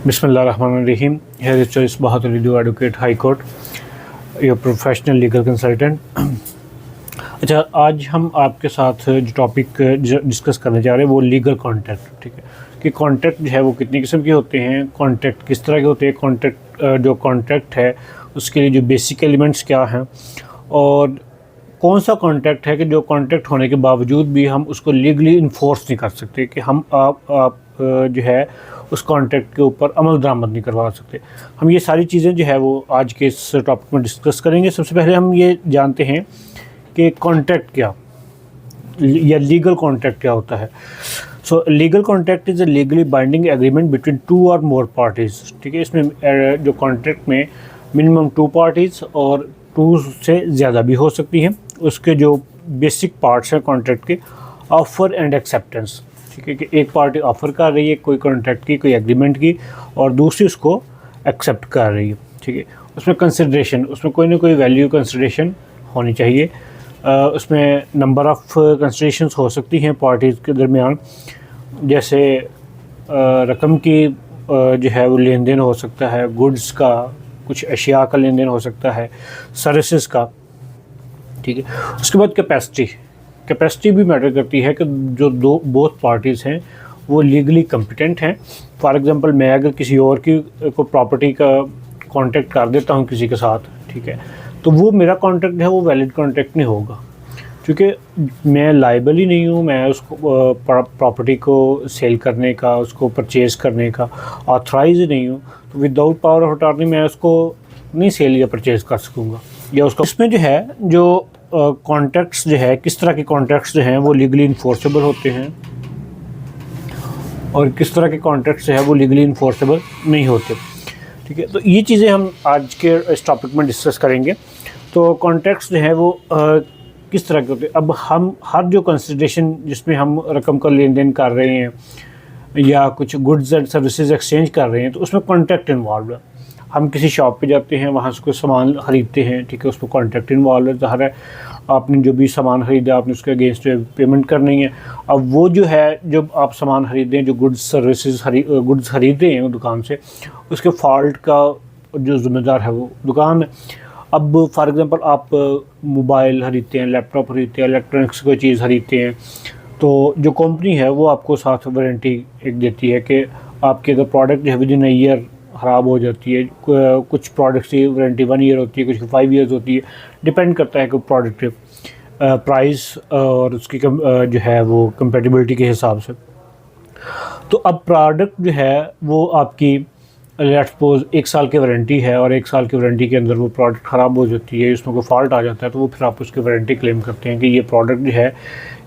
Bismillahirrahmanirrahim. Here is Choice Bahadur Ridu, Advocate High Court, your professional legal consultant. अच्छा, आज हम आपके साथ जो टॉपिक डिस्कस करने जा रहे हैं वो लीगल कॉन्ट्रैक्ट, ठीक है, कि कॉन्ट्रैक्ट जो है वो कितनी किस्म के होते हैं, कॉन्ट्रैक्ट किस तरह के होते हैं, कॉन्ट्रैक्ट जो कॉन्ट्रैक्ट है उसके लिए जो बेसिक एलिमेंट्स क्या हैं और कौन सा कॉन्ट्रैक्ट है कि जो कॉन्ट्रैक्ट होने के बावजूद भी हम उसको लीगली इन्फोर्स नहीं कर सकते, कि हम आप जो है उस कॉन्ट्रैक्ट के ऊपर अमल दरामद नहीं करवा सकते। हम ये सारी चीज़ें जो है वो आज के इस टॉपिक में डिस्कस करेंगे। सबसे पहले हम ये जानते हैं कि कॉन्ट्रैक्ट क्या या लीगल कॉन्ट्रैक्ट क्या होता है। सो legal contract is a legally binding agreement between two और मोर पार्टीज़, ठीक है। इसमें जो कॉन्ट्रैक्ट में मिनिमम 2 पार्टीज़ और 2 से ज़्यादा भी हो सकती हैं। उसके जो बेसिक पार्ट्स हैं कॉन्ट्रैक्ट के, ऑफ़र एंड एक्सेप्टेंस, ठीक है, कि एक पार्टी ऑफ़र कर रही है कोई कॉन्ट्रैक्ट की, कोई एग्रीमेंट की, और दूसरी उसको एक्सेप्ट कर रही है, ठीक है। उसमें कंसिडरेशन, उसमें कोई ना कोई वैल्यू कंसिडरेशन होनी चाहिए। उसमें नंबर ऑफ़ कंसिडरेशंस हो सकती हैं पार्टीज़ के दरमियान, जैसे रकम की जो है वो लेन देन हो सकता है, गुड्स का, कुछ अशिया का लेन देन हो सकता है, सर्विसेज का, ठीक है। उसके बाद कैपेसिटी भी मैटर करती है कि जो बोथ पार्टीज़ हैं वो लीगली कॉम्पिटेंट हैं। फॉर एग्जांपल, मैं अगर किसी और की को प्रॉपर्टी का कॉन्ट्रैक्ट कर देता हूं किसी के साथ, ठीक है, तो वो मेरा कॉन्ट्रैक्ट है वो वैलिड कॉन्ट्रैक्ट नहीं होगा, क्योंकि मैं लायबल ही नहीं हूँ, मैं उसको प्रॉपर्टी को सेल करने का, उसको परचेज़ करने का ऑथराइज ही नहीं हूँ। तो विदाउट पावर ऑफ अटॉर्नी मैं उसको नहीं सेल या परचेज़ कर सकूँगा या उसको। इसमें जो है जो कॉन्ट्रैक्ट्स जो है, किस तरह के कॉन्ट्रैक्ट्स जो हैं वो लीगली इन्फोर्सेबल होते हैं और किस तरह के कॉन्ट्रैक्ट्स जो है वो लीगली इन्फोर्सेबल नहीं होते, ठीक है। तो ये चीज़ें हम आज के इस टॉपिक में डिस्कस करेंगे। तो कॉन्ट्रैक्ट्स जो है वो किस तरह के होते हैं। अब हम हर जो कंसिडरेशन जिसमें हम रकम का लेन देन कर रहे हैं या कुछ गुड्स एंड सर्विसेज एक्सचेंज कर रहे हैं, तो उसमें कॉन्ट्रैक्ट इन्वॉल्व है। हम किसी शॉप पे जाते हैं, वहाँ से कोई सामान ख़रीदते हैं, ठीक है, उसमें कॉन्ट्रैक्ट इन्वॉल्व है। ज़ाहिर है आपने जो भी सामान ख़रीदा आपने उसके अगेंस्ट पेमेंट करनी है। अब वो जो है, जब आप सामान ख़रीदें, जो गुड्स ख़रीद रहे हैं दुकान से, उसके फॉल्ट का जो ज़िम्मेदार है वो दुकान है। अब फॉर एग्ज़ाम्पल आप मोबाइल ख़रीदते हैं, लैपटॉप ख़रीदते हैं, इलेक्ट्रॉनिक्स कोई चीज़ ख़रीदते हैं, तो जो कंपनी है वो आपको साथ वारंटी एक देती है कि आपके अगर प्रोडक्ट जो है विदिन अ ईयर ख़राब हो जाती है। कुछ प्रोडक्ट्स की वारंटी 1 ईयर होती है, कुछ की 5 ईयर्स होती है, डिपेंड करता है कि प्रोडक्ट के प्राइस और उसकी जो है वो कंपेटिबिलिटी के हिसाब से। तो अब प्रोडक्ट जो है वो आपकी लेट्स सपोज 1 साल की वारंटी है और 1 साल की वारंटी के अंदर वो प्रोडक्ट ख़राब हो जाती है, इसमें कोई फॉल्ट आ जाता है, तो वो फिर आप उसकी वारंटी क्लेम करते हैं कि ये प्रोडक्ट जो है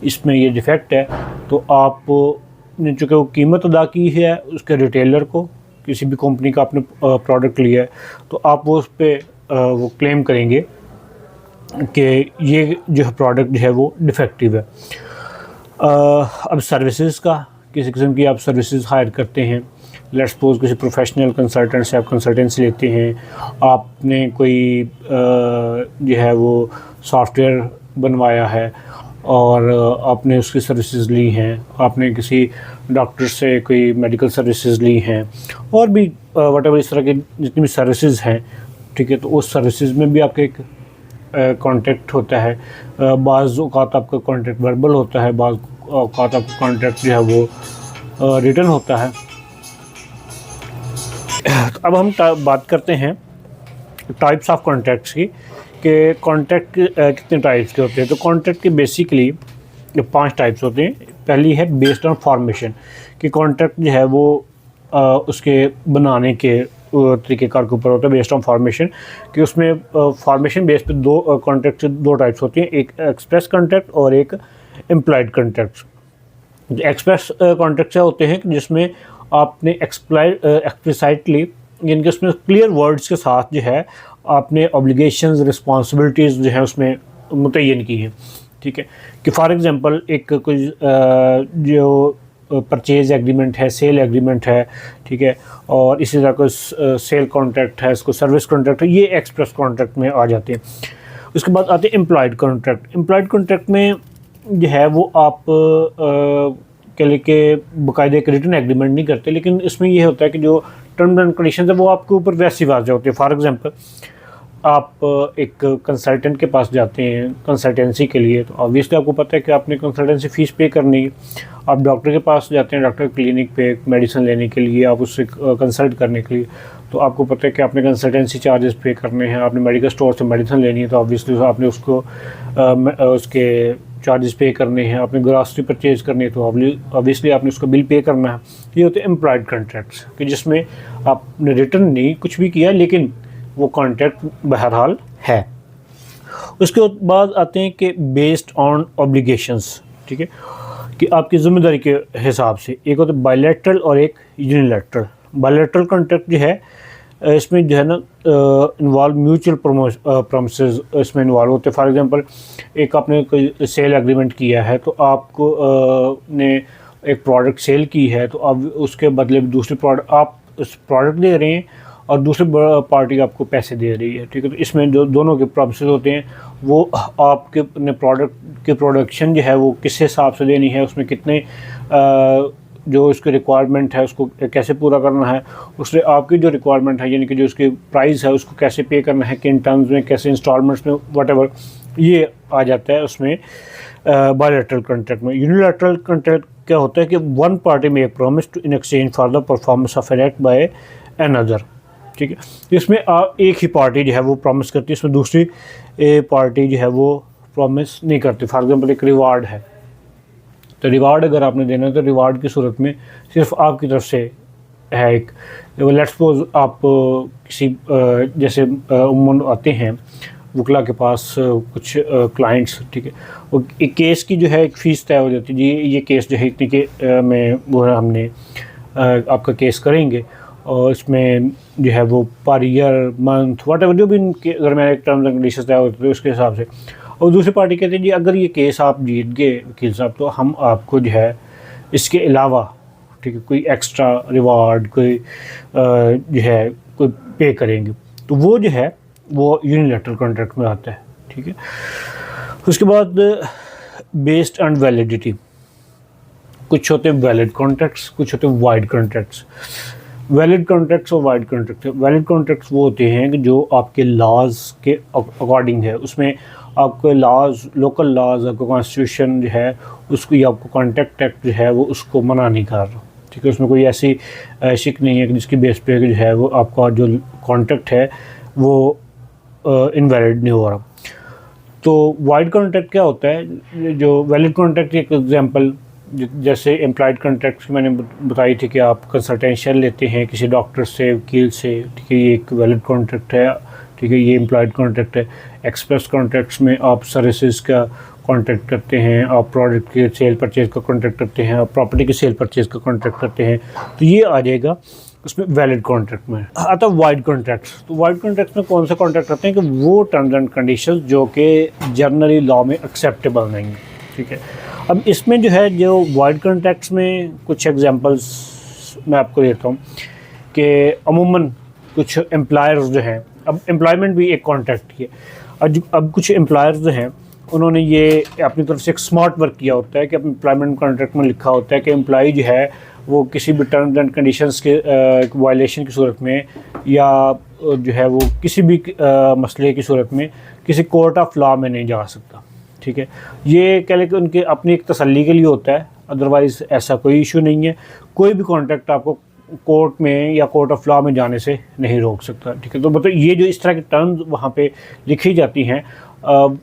इसमें ये डिफेक्ट है। तो आपने चूँकि वो कीमत अदा की है उसके रिटेलर को, किसी भी कंपनी का आपने प्रोडक्ट लिया है, तो आप वो उस पर वो क्लेम करेंगे कि ये जो है प्रोडक्ट जो है वो डिफेक्टिव है। अब सर्विसेज का, किसी किस्म की आप सर्विसेज हायर करते हैं, लेट्स सपोज किसी प्रोफेशनल कंसल्टेंट से आप कंसल्टेंसी लेते हैं, आपने कोई जो है वो सॉफ्टवेयर बनवाया है और आपने उसकी सर्विसेज ली हैं, आपने किसी डॉक्टर से कोई मेडिकल सर्विसेज ली हैं, और भी व्हाटएवर इस तरह की जितनी भी सर्विसेज हैं, ठीक है, तो उस सर्विसेज में भी आपका एक कॉन्ट्रैक्ट होता है। बाज़ औक़ात आपका कॉन्ट्रैक्ट वर्बल होता है, बाज़ औक़ात आपका कॉन्ट्रैक्ट जो है वो रिटन होता है। तो अब हम बात करते हैं टाइप्स ऑफ कॉन्ट्रैक्ट्स की, कि कॉन्ट्रैक्ट कितने टाइप्स के होते हैं। तो कॉन्ट्रैक्ट के बेसिकली 5 टाइप्स होते हैं। पहली है बेस्ड ऑन फॉर्मेशन, कि कॉन्ट्रैक्ट जो है वो उसके बनाने के तरीक़ेकार के ऊपर होता है, बेस्ड ऑन फॉर्मेशन, कि उसमें फॉर्मेशन बेस पे 2 कॉन्ट्रैक्ट से 2 टाइप्स होती हैं, एक एक्सप्रेस कॉन्ट्रैक्ट और एक इम्प्लाइड कॉन्ट्रैक्ट। एक्सप्रेस कॉन्ट्रैक्ट से होते हैं जिसमें आपने एक्सप्लिसाइटली, यानी कि उसमें क्लियर वर्ड्स के साथ जो है आपने ऑब्लिगेशंस, रिस्पॉन्सिबिलिटीज़ जो है उसमें मुतय्यन की हैं, ठीक है। कि फॉर एग्ज़ाम्पल एक कोई जो परचेज़ एग्रीमेंट है, सेल एग्रीमेंट है, ठीक है, और इसी तरह कोई सेल कॉन्ट्रैक्ट है, इसको सर्विस कॉन्ट्रैक्ट है, ये एक्सप्रेस कॉन्ट्रैक्ट में आ जाते हैं। उसके बाद आते हैं एम्प्लॉयड कॉन्ट्रैक्ट। एम्प्लॉयड कॉन्ट्रैक्ट में जो है वो आप के लेके बाकायदा एक रिटन एग्रीमेंट नहीं करते, लेकिन इसमें ये होता है कि जो टर्म्स एंड कंडीशंस है वो आपके ऊपर वैसी वाज़ होती है। फॉर एग्जांपल आप एक कंसल्टेंट के पास जाते हैं कंसल्टेंसी के लिए, तो ऑब्वियसली आपको पता है कि आपने कंसल्टेंसी फ़ीस पे करनी है। आप डॉक्टर के पास जाते हैं, डॉक्टर क्लिनिक पे मेडिसिन लेने के लिए, आप उससे कंसल्ट करने के लिए, तो आपको पता है कि आपने कंसल्टेंसी चार्जेस पे करने हैं। आपने मेडिकल स्टोर से मेडिसिन लेनी है तो ऑब्वियसली आपने उसको उसके चार्जेस पे करने हैं। आपने ग्रॉसरी परचेज करनी है तो ऑब्वियसली आपने उसका बिल पे करना है। ये होते हैं एम्प्लॉयड कॉन्ट्रैक्ट्स कि जिसमें आपने रिटर्न नहीं कुछ भी किया, लेकिन वो कॉन्ट्रैक्ट बहरहाल है। उसके बाद आते हैं कि बेस्ड ऑन ऑब्लिगेशंस, ठीक है, कि आपकी ज़िम्मेदारी के हिसाब से एक होता है बायलैटरल और एक यूनिलैटरल। बायलैटरल कॉन्ट्रैक्ट जो है इसमें जो है ना इन्वॉल्व म्यूचुअल प्रॉमिसेस इसमें इन्वॉल्व होते हैं। फॉर एग्जांपल एक आपने कोई सेल एग्रीमेंट किया है, तो आपको ने एक प्रोडक्ट सेल की है, तो अब उसके बदले दूसरी प्रोडक्ट आप उस प्रोडक्ट दे रहे हैं और दूसरी पार्टी आपको पैसे दे रही है, ठीक है। तो इसमें जो दोनों के प्रोमिसेस होते हैं वो आपके अपने प्रोडक्ट की प्रोडक्शन जो है वो किस हिसाब से देनी है, उसमें कितने जो उसकी रिक्वायरमेंट है उसको कैसे पूरा करना है, उससे आपकी जो रिक्वायरमेंट है यानी कि जो उसकी प्राइस है उसको कैसे पे करना है, किन टर्म्स में, कैसे इंस्टॉलमेंट्स में, व्हाटएवर, ये आ जाता है उसमें बायलैटरल कॉन्ट्रैक्ट में। यूनिलैटरल कॉन्ट्रैक्ट क्या होता है कि one party make promise to in exchange for the performance of an act by another, ठीक है। इसमें एक ही पार्टी जो है वो प्रॉमिस करती है, इसमें दूसरी पार्टी जो है वो प्रॉमिस नहीं करती। फॉर एग्जांपल एक रिवार्ड है, तो रिवार्ड अगर आपने देना है तो रिवार्ड की सूरत में सिर्फ आपकी तरफ से है। एक लेट्स सपोज आप किसी जैसे उम्मन आते हैं वकला के पास कुछ क्लाइंट्स, ठीक है, वो एक केस की जो है एक फ़ीस तय हो जाती है, जी ये केस जो है इतने के में वो हमने आपका केस करेंगे, और इसमें जो है वो पर ईयर मंथ व्हाटएवर जो भी इनके दरमियान एक टर्म्स एंड कंडीशंस तय होते हैं उसके हिसाब से। और दूसरी पार्टी कहती है जी अगर ये केस आप जीत गए वकील साहब, तो हम आपको जो है इसके अलावा, ठीक है, कोई एक्स्ट्रा रिवार्ड कोई जो है कोई पे करेंगे। तो वो जो है वो यूनिलैटरल कॉन्ट्रैक्ट में आता है, ठीक है। उसके बाद बेस्ड ऑन वैलिडिटी, कुछ होते हैं वैलिड कॉन्ट्रैक्ट्स, कुछ होते हैं वाइड कॉन्ट्रैक्ट्स। वैलिड कॉन्ट्रैक्ट्स और वाइड कॉन्ट्रैक्ट। वैलिड कॉन्ट्रैक्ट्स वो होते हैं कि जो आपके लॉज के अकॉर्डिंग है, उसमें आपके लॉज, लोकल लॉज, आपका कॉन्स्टिट्यूशन जो है उसको, या आपको कॉन्ट्रैक्ट एक्ट जो है वो उसको मना नहीं कर रहा, ठीक है। उसमें कोई ऐसी शिक नहीं है कि जिसकी बेस पे जो है वो आपका जो कॉन्ट्रैक्ट है वो इनवैलिड नहीं हो रहा। तो वाइड कॉन्ट्रैक्ट क्या होता है, जो वैलिड कॉन्ट्रैक्ट की एक एग्जांपल जैसे एम्प्लॉयड कॉन्ट्रैक्ट्स मैंने बताई थी कि आप कंसल्टेंशियल लेते हैं किसी डॉक्टर से, वकील से, ठीक है, ये एक वैलिड कॉन्ट्रैक्ट है, ठीक है, ये एम्प्लॉयड कॉन्ट्रैक्ट है। एक्सप्रेस कॉन्ट्रैक्ट्स में आप सर्विसेज का कॉन्ट्रैक्ट करते हैं, आप प्रोडक्ट के सेल परचेज का कॉन्ट्रैक्ट करते हैं, आप प्रॉपर्टी के सेल परचेज का कॉन्ट्रैक्ट करते हैं, तो ये आ जाएगा उसमें वैलिड कॉन्ट्रैक्ट में। आता है वाइड कॉन्ट्रैक्ट्स। तो वाइड कॉन्ट्रैक्ट्स में कौन से कॉन्ट्रैक्ट करते हैं कि वो टर्म्स एंड कंडीशंस जो कि जनरली लॉ में एक्सेप्टेबल नहीं है, ठीक है। अब इसमें जो है जो वाइड कॉन्ट्रैक्ट्स में कुछ एग्जांपल्स मैं आपको देता हूँ कि अमूमन कुछ एम्प्लॉयर्स जो हैं, अब एम्प्लॉयमेंट भी एक कॉन्ट्रैक्ट ही है। अब कुछ एम्प्लॉयर्स जो हैं उन्होंने ये अपनी तरफ से एक स्मार्ट वर्क किया होता है कि अपने एम्प्लॉयमेंट कॉन्ट्रैक्ट में लिखा होता है कि एम्प्लॉय जो है वो किसी भी टर्म्स एंड कंडीशंस के वायलेशन की सूरत में, या जो है वो किसी भी मसले की सूरत में किसी कोर्ट ऑफ लॉ में नहीं जा सकता, ठीक है। ये कह लें कि उनके अपनी एक तसल्ली के लिए होता है, अदरवाइज़ ऐसा कोई इशू नहीं है। कोई भी कॉन्ट्रैक्ट आपको कोर्ट में या कोर्ट ऑफ लॉ में जाने से नहीं रोक सकता, ठीक है। तो मतलब ये जो इस तरह की टर्म्स वहाँ पे लिखी जाती हैं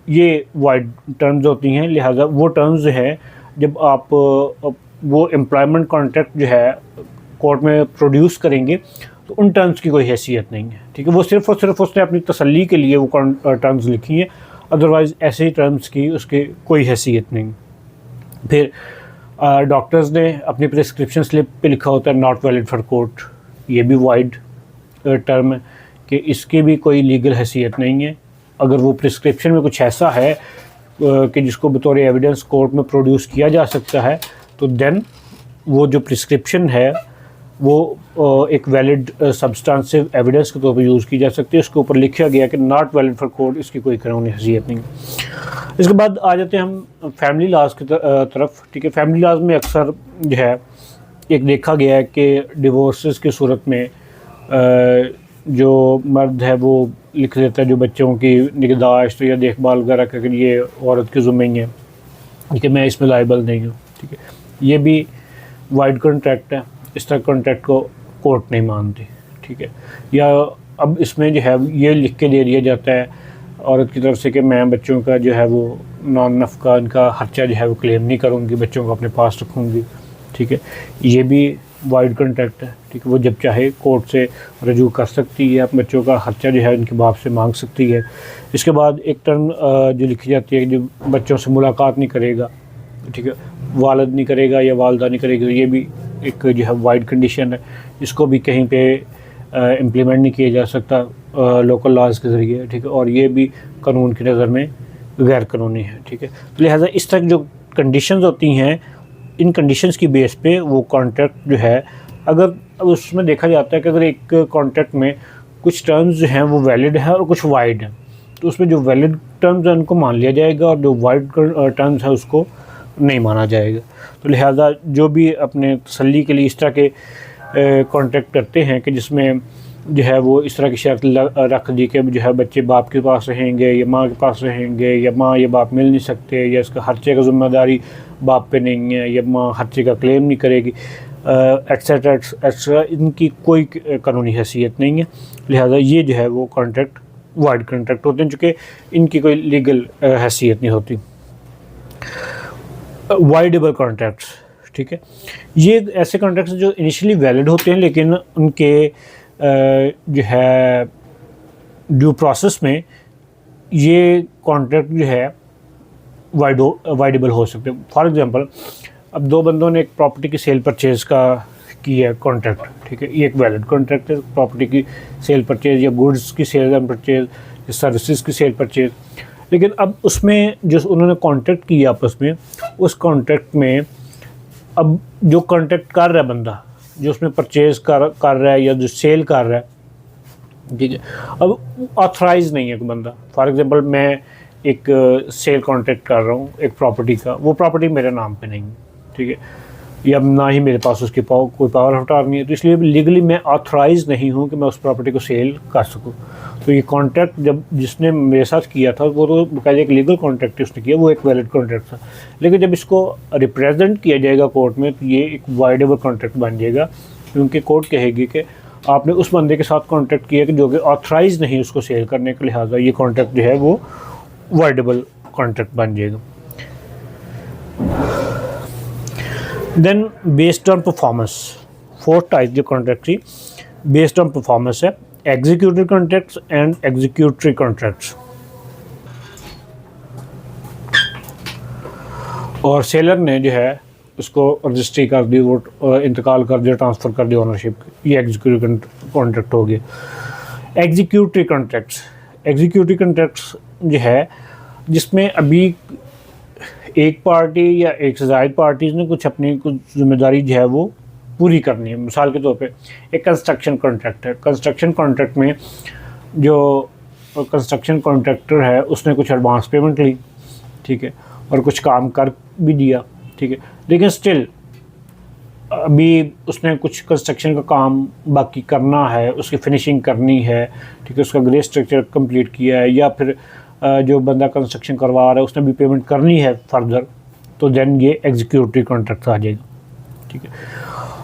ये वाइड टर्म्स होती हैं। लिहाजा वो टर्म्स जो है जब आप वो एम्प्लॉयमेंट कॉन्ट्रैक्ट जो है कोर्ट में प्रोड्यूस करेंगे तो उन टर्म्स की कोई हैसियत नहीं है, ठीक है। वो सिर्फ़ और सिर्फ उसने अपनी तसल्ली के लिए वो टर्म्स लिखी हैं, अदरवाइज़ ऐसे ही टर्म्स की उसके कोई हैसियत नहीं। फिर डॉक्टर्स ने अपनी प्रिस्क्रिप्शन स्लिप पे लिखा होता है नॉट वैलिड फॉर कोर्ट, ये भी वाइड टर्म है कि इसकी भी कोई लीगल हैसियत नहीं है। अगर वो प्रिस्क्रिप्शन में कुछ ऐसा है कि जिसको बतौर एविडेंस कोर्ट में प्रोड्यूस किया जा सकता है, तो देन वो जो प्रिस्क्रिप्शन है वो एक वैलिड सब्सटेंसिव एविडेंस के तौर पर यूज़ की जा सकती है। उसके ऊपर लिखा गया कि नॉट वैलिड फॉर कोर्ट, इसकी कोई कानूनी हैसियत नहीं। इसके बाद आ जाते हैं हम फैमिली लॉज की तरफ। ठीक है, फैमिली लॉज में अक्सर जो है एक देखा गया है कि डिवोर्सेस की सूरत में जो मर्द है वो लिख देता है जो बच्चों की निगहदाश्त या देखभाल वगैरह के लिए औरत के ज़िम्मे ही है, ठीक है, मैं इसमें लायबल नहीं हूँ। ठीक है, ये भी वाइड कॉन्ट्रैक्ट है, इस तरह कॉन्ट्रैक्ट को कोर्ट नहीं मानती। ठीक है, या अब इसमें जो है ये लिख के दे दिया जाता है औरत की तरफ से कि मैं बच्चों का जो है वो नॉन नफ़का इनका खर्चा जो है वो क्लेम नहीं करूँगी, बच्चों को अपने पास रखूँगी। ठीक है, ये भी वाइड कॉन्ट्रैक्ट है। ठीक है, वो जब चाहे कोर्ट से रजू कर सकती है, बच्चों का खर्चा जो है उनके बाप से मांग सकती है। इसके बाद एक टर्म जो लिखी जाती है जो बच्चों से मुलाकात नहीं करेगा, ठीक है, वालिद नहीं करेगा या वालदा नहीं करेगी, तो ये भी एक जो है वाइड कंडीशन है। इसको भी कहीं पे इम्प्लीमेंट नहीं किया जा सकता लोकल लॉज के ज़रिए। ठीक है, और ये भी कानून की नज़र में गैर कानूनी है। ठीक है, तो लिहाजा इस तरह जो कंडीशंस होती हैं, इन कंडीशंस की बेस पे वो कॉन्ट्रैक्ट जो है, अगर उसमें देखा जाता है कि अगर एक कॉन्ट्रैक्ट में कुछ टर्म्स जो हैं वो वैलिड है और कुछ वाइड हैं, तो उसमें जो वैलिड टर्म्स हैं उनको मान लिया जाएगा और जो वाइड टर्म्स है उसको नहीं माना जाएगा। तो लिहाजा जो भी अपने तसल्ली के लिए इस तरह के कॉन्ट्रैक्ट करते हैं कि जिसमें जो है वो इस तरह की शर्त रख दी कि जो है बच्चे बाप के पास रहेंगे या माँ के पास रहेंगे, या माँ या बाप मिल नहीं सकते, या इसका खर्चे का ज़िम्मेदारी बाप पे नहीं है, या माँ खर्चे का क्लेम नहीं करेगी, एट्सेट्रा एट्सेट्रा, इनकी कोई कानूनी हैसियत नहीं है। लिहाजा ये जो है वो कॉन्ट्रैक्ट वाइड कॉन्ट्रैक्ट होते हैं, चूँकि इनकी कोई लीगल हैसियत नहीं होती। वाइडेबल कॉन्ट्रैक्ट्स, ठीक है, ये ऐसे कॉन्ट्रैक्ट्स जो इनिशियली वैलिड होते हैं लेकिन उनके जो है ड्यू प्रोसेस में ये कॉन्ट्रैक्ट जो है वाइडेबल हो सकते हैं। फॉर एग्जांपल, अब दो बंदों ने एक प्रॉपर्टी की सेल परचेज़ का किया है कॉन्ट्रैक्ट, ठीक है, ये एक वैलिड कॉन्ट्रैक्ट है, प्रॉपर्टी की सेल परचेज़ या गुड्स की सेल एंड परचेज़ या सर्विसेज की सेल परचेज़। लेकिन अब उसमें जो उन्होंने कॉन्ट्रैक्ट किया आपस में, उस कॉन्ट्रैक्ट में अब जो कॉन्ट्रैक्ट कर रहा है बंदा, जो उसमें परचेज़ कर रहा है या जो सेल कर रहा है, ठीक है, अब ऑथराइज़ नहीं है कोई बंदा। फॉर एग्जांपल, मैं एक सेल कॉन्ट्रैक्ट कर रहा हूँ एक प्रॉपर्टी का, वो प्रॉपर्टी मेरे नाम पे नहीं है, ठीक है, या ना ही मेरे पास उसकी कोई पावर ऑफ अटॉर्नी है, तो इसलिए लीगली मैं ऑथराइज़ नहीं हूँ कि मैं उस प्रॉपर्टी को सेल कर सकूँ। तो ये कॉन्ट्रैक्ट जब जिसने मेरे साथ किया था वो तो बकायदा एक लीगल कॉन्ट्रैक्ट उसने किया, वो एक वैलिड कॉन्ट्रैक्ट था। लेकिन जब इसको रिप्रेजेंट किया जाएगा कोर्ट में तो ये एक वाइडेबल कॉन्ट्रैक्ट बन जाएगा, क्योंकि कोर्ट कहेगी कि आपने उस बंदे के साथ कॉन्ट्रैक्ट किया कि जो कि ऑथराइज़ नहीं उसको सेल करने के, लिहाजा ये कॉन्ट्रैक्ट जो है वो वाइडेबल कॉन्ट्रैक्ट बन जाएगा। Then based on performance, fourth type जो कॉन्ट्रैक्ट थी बेस्ड ऑन परफॉर्मेंस है, executive contracts and executory contracts. और सेलर ने जो है उसको रजिस्ट्री कर दी, वो इंतकाल कर दिया, ट्रांसफ़र कर दिया ऑनरशिप, ये एग्जीक्यूटिव कॉन्ट्रैक्ट हो गया। एग्जीक्यूटरी कॉन्ट्रैक्ट्स, एग्जीक्यूटिव कॉन्ट्रैक्ट्स जो है जिसमें अभी एक पार्टी या एक से ज़्यादा पार्टीज़ ने कुछ अपनी कुछ जिम्मेदारी जो है वो पूरी करनी है। मिसाल के तौर पे एक कंस्ट्रक्शन कॉन्ट्रैक्ट है, कंस्ट्रक्शन कॉन्ट्रैक्ट में जो कंस्ट्रक्शन कॉन्ट्रैक्टर है उसने कुछ एडवांस पेमेंट ली, ठीक है, और कुछ काम कर भी दिया, ठीक है, लेकिन स्टिल अभी उसने कुछ कंस्ट्रक्शन का काम बाकी करना है, उसकी फिनिशिंग करनी है, ठीक है, उसका ग्रे स्ट्रक्चर कंप्लीट किया है, या फिर जो बंदा कंस्ट्रक्शन करवा रहा है उसने भी पेमेंट करनी है फर्दर, तो देन ये एग्जीक्यूटिव कॉन्ट्रैक्ट आ जाएगा, ठीक है।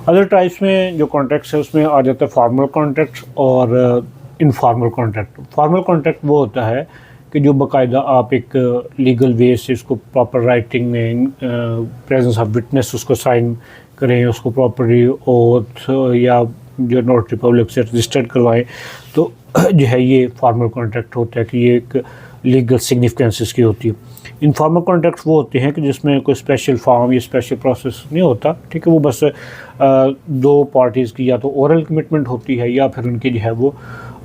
अदर टाइप्स में जो कॉन्ट्रैक्ट्स है उसमें आ जाता है फॉर्मल कॉन्ट्रैक्ट्स और इनफॉर्मल कॉन्ट्रैक्ट। फॉर्मल कॉन्ट्रैक्ट वो होता है कि जो बाकायदा आप एक लीगल वे से उसको प्रॉपर राइटिंग में प्रेजेंस ऑफ विटनेस उसको साइन करें, उसको प्रॉपरली ओथ या जो नोटरी पब्लिक से रजिस्टर्ड करवाएं, तो जो है ये फॉर्मल कॉन्ट्रैक्ट होता है कि ये एक लीगल सिग्निफिकेंस की होती है। इनफॉर्मल कॉन्ट्रैक्ट्स वो होते हैं कि जिसमें कोई स्पेशल फॉर्म या स्पेशल प्रोसेस नहीं होता, ठीक है, वो बस दो पार्टीज़ की या तो ओरल कमिटमेंट होती है या फिर उनकी जो है वो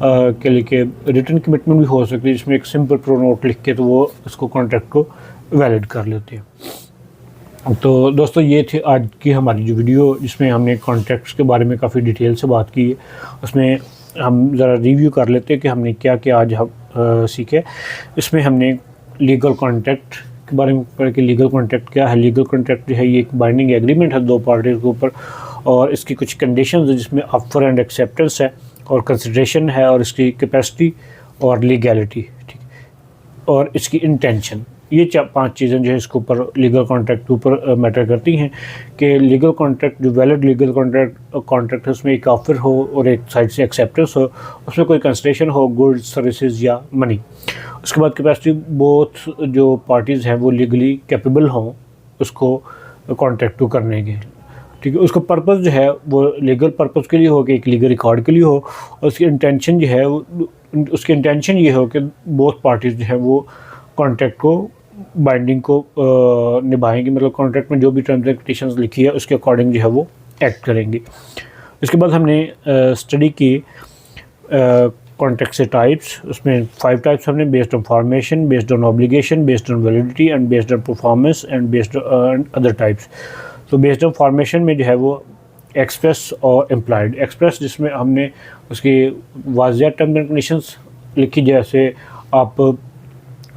के लिए रिटन कमिटमेंट भी हो सकती है, जिसमें एक सिंपल प्रो नोट लिख के तो वो उसको कॉन्ट्रैक्ट को वैलिड कर लेते हैं। तो दोस्तों ये थी आज की हमारी जो वीडियो, जिसमें हमने कॉन्ट्रैक्ट्स के बारे में काफ़ी डिटेल से बात की है। उसमें हम ज़रा रिव्यू कर लेते हैं कि हमने क्या क्या आज हम सीखे। इसमें हमने लीगल कॉन्ट्रैक्ट के बारे में पढ़ा कि लीगल कॉन्ट्रैक्ट क्या है। लीगल कॉन्ट्रैक्ट जो है ये एक बाइंडिंग एग्रीमेंट है दो पार्टीज़ के ऊपर, और इसकी कुछ कंडीशंस है जिसमें ऑफर एंड एक्सेप्टेंस है और कंसिडरेशन है और इसकी कैपेसिटी और लीगैलिटी, ठीक, और इसकी इंटेंशन। ये 5 चीज़ें जो है इसके ऊपर लीगल कॉन्ट्रैक्ट के ऊपर मैटर करती हैं कि लीगल कॉन्ट्रैक्ट जो वैलिड लीगल कॉन्ट्रैक्ट है उसमें एक ऑफर हो और एक साइड से एक्सेप्टेंस हो, उसमें कोई कंसिडरेशन हो, गुड्स सर्विसेज या मनी। उसके बाद कैपेसिटी, बोथ जो पार्टीज़ हैं वो लीगली कैपेबल हों उसको कॉन्ट्रैक्ट को करने के, ठीक है। उसका पर्पस जो है वो लीगल पर्पस के लिए हो कि एक लीगल रिकॉर्ड के लिए हो, और उसकी इंटेंशन जो है उसकी इंटेंशन ये हो कि बोथ पार्टीज़ जो है वो कॉन्ट्रैक्ट को बाइंडिंग को निभाएंगे, मतलब कॉन्ट्रैक्ट में जो भी टर्म्स एंड कंडीशंस लिखी है उसके अकॉर्डिंग जो है वो एक्ट करेंगे। इसके बाद हमने स्टडी की कॉन्ट्रैक्ट से टाइप्स। उसमें 5 टाइप्स हमने, based on formation, based on obligation, based on validity and based on performance and based on other types. तो बेस्ड ऑन फॉर्मेशन में जो है वो एक्सप्रेस और इम्प्लाइड। एक्सप्रेस जिसमें हमने उसकी वाज़ेह टर्म्स एंड कंडीशंस लिखी, जैसे आप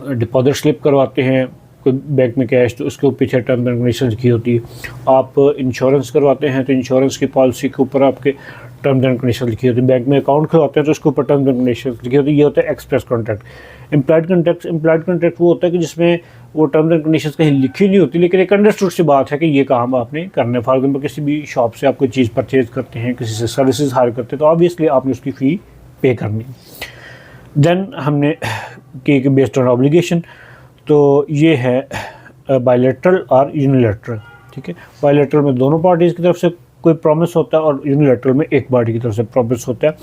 डिपॉजिट स्लिप करवाते हैं कोई बैंक में कैश, तो उसके पीछे टर्म्स एंड कंडीशंस लिखी होती है। आप इंश्योरेंस करवाते हैं तो इंश्योरेंस की पॉलिसी के ऊपर आपके टर्म्स एंड कंडीशन लिखी होती है। बैंक में अकाउंट खुलवाते हैं तो उसके ऊपर टर्म्स एंड कंडीशंस लिखी होती है। ये होता है एक्सप्रेस कॉन्ट्रैक्ट। इम्प्लाइड कॉन्ट्रैक्ट वो होता है कि जिसमें वो टर्म्स एंड कंडीशंस कहीं लिखी नहीं होती, लेकिन एक अंडरस्टूड सी बात है कि ये काम आपने करना है। फॉर एग्जाम्पल किसी भी शॉप से आप कोई चीज़ परचेज करते हैं, किसी से सर्विसेज हायर करते हैं, तो ऑब्वियसली आपने उसकी फ़ी पे करनी। देन हमने कि बेस्ड ऑन ऑब्लिगेशन, तो ये है बायलैटरल और यूनिलैटरल, ठीक है। बायलैटरल में दोनों पार्टीज़ की तरफ से कोई प्रॉमिस होता है और यूनिलैटरल में एक पार्टी की तरफ से प्रॉमिस होता है।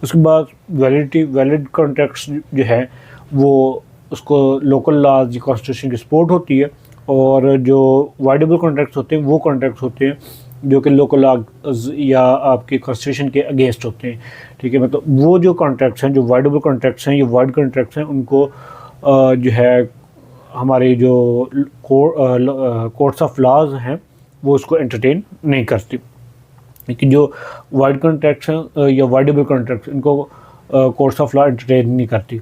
उसके बाद वैलिड कॉन्ट्रैक्ट्स जो है वो उसको लोकल लॉज या कॉन्स्टिट्यूशन की सपोर्ट होती है, और जो वाइडेबल कॉन्ट्रैक्ट्स होते हैं वो कॉन्ट्रैक्ट्स होते हैं जो कि लोकल लॉज या आपके कॉन्स्टिट्यूशन के अगेंस्ट होते हैं, ठीक है। मतलब वो जो कॉन्ट्रैक्ट्स हैं, जो वाइडेबल कॉन्ट्रैक्ट्स हैं, ये वाइड कॉन्ट्रैक्ट्स हैं, उनको जो है हमारे जो कोर्ट्स ऑफ लॉज हैं वो उसको एंटरटेन नहीं करती। लेकिन जो वाइड कॉन्ट्रैक्ट्स हैं या वाइडेबल कॉन्ट्रैक्ट्स, इनको कोर्ट्स ऑफ लॉ एंटरटेन नहीं करती।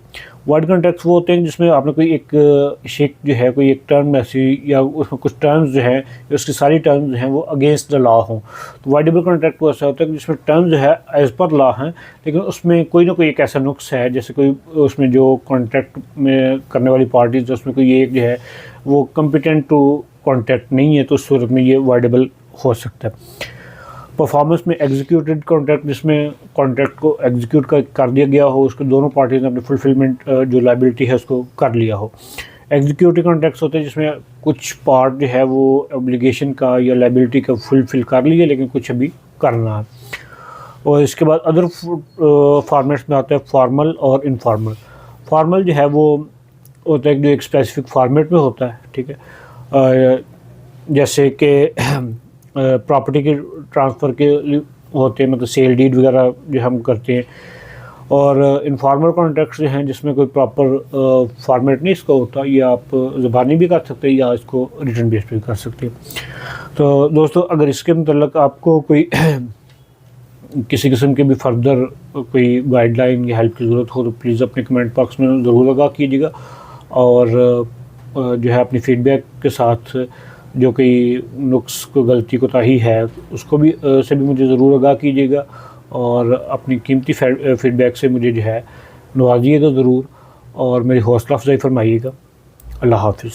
वाइड कॉन्ट्रैक्ट्स वो होते हैं जिसमें आपने कोई एक शेक जो है, कोई एक टर्म ऐसी या उसमें कुछ टर्म्स जो है, उसकी सारी टर्म्स जो हैं वो अगेंस्ट द लॉ हों। तो वाइडेबल कॉन्ट्रैक्ट वो ऐसा होता है कि जिसमें टर्म्स जो है एज़ पर लॉ हैं, लेकिन उसमें कोई ना कोई एक ऐसा नुक्स है, जैसे कोई उसमें जो कॉन्ट्रैक्ट में करने वाली पार्टीज उसमें कोई एक जो है वो कम्पिटेंट टू कॉन्ट्रैक्ट नहीं है, तो उस सूरत में ये वाइडेबल हो सकता है। परफॉर्मेंस में एग्जीक्यूटेड कॉन्ट्रैक्ट, जिसमें कॉन्ट्रैक्ट को एग्जीक्यूट कर दिया गया हो, उसको दोनों पार्टीज ने अपनी फुलफिलमेंट जो लायबिलिटी है उसको कर लिया हो। एग्जीक्यूटिव कॉन्ट्रैक्ट्स होते हैं जिसमें कुछ पार्ट जो है वो ऑब्लिगेशन का या लायबिलिटी का फुलफिल कर लिया, लेकिन कुछ अभी करना है। और इसके बाद अदर फॉर्मेट्स में आता है फॉर्मल और इनफॉर्मल। फॉर्मल जो है वो होता है जो एक स्पेसिफिक फॉर्मेट में होता है, ठीक है। जैसे कि प्रॉपर्टी के ट्रांसफ़र के होते हैं, मतलब सेल डीड वगैरह जो हम करते हैं। और इनफॉर्मल कॉन्ट्रैक्ट्स जो हैं जिसमें कोई प्रॉपर फॉर्मेट नहीं इसका होता, ये आप ज़बानी भी कर सकते हैं या इसको रिटन बेस पे कर सकते हैं। तो दोस्तों, अगर इसके मतलब आपको कोई किसी किस्म के भी फर्दर कोई गाइडलाइन या हेल्प की ज़रूरत हो तो प्लीज़ अपने कमेंट बॉक्स में ज़रूर आगाह कीजिएगा, और जो है अपनी फ़ीडबैक के साथ जो कोई नुक्स को गलती कोताही है उसको भी से भी मुझे ज़रूर आगाह कीजिएगा, और अपनी कीमती फीडबैक से मुझे जो है नवाजिएगा ज़रूर, और मेरी हौसला अफजाई फरमाइएगा। अल्लाह हाफ़िज़।